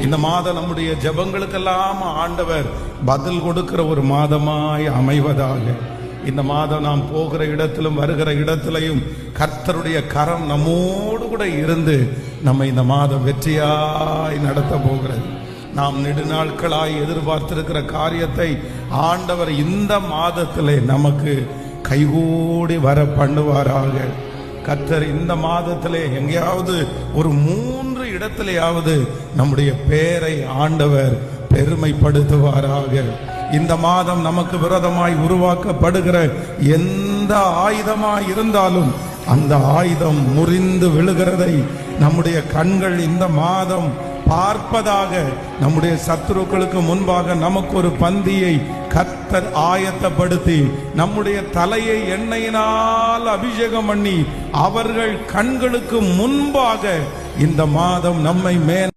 இந்த மாதம் நம்முடைய ஜெபங்களுக்கெல்லாம் ஆண்டவர் பதில் கொடுக்கிற ஒரு மாதமாய் அமைவதாக. இந்த மாதம் நாம் போகிற இடத்திலும் வருகிற இடத்திலையும் கர்த்தருடைய கரம் நம்மோடு கூட இருந்து நம்ம இந்த மாதம் வெற்றியாய் நடத்த போகிறது. நாம் நெடுநாட்களாய் எதிர்பார்த்திருக்கிற காரியத்தை ஆண்டவர் இந்த மாதத்திலே நமக்கு கைகூடி வர பண்ணுவாராக. கர்த்தர் இந்த மாதத்திலே எங்கேயாவது ஒரு 3 இடத்திலேயாவது நம்முடைய பெயரை ஆண்டவர் பெருமைப்படுத்துவாராக. இந்த மாதம் நமக்கு விரோதமாய் உருவாக்கப்படுகிற எந்த ஆயுதமாய் இருந்தாலும் அந்த ஆயுதம் முறிந்து விழுகிறதை நம்முடைய கண்கள் இந்த மாதம் பார்ப்பதாக. நம்முடைய சத்துருக்களுக்கு முன்பாக நமக்கு ஒரு பந்தியை கர்த்தர் ஆயத்தப்படுத்தி நம்முடைய தலையை எண்ணெயினால் அபிஷேகம் பண்ணி அவர்கள் கண்களுக்கு முன்பாக இந்த மாதம் நம்மை மேல்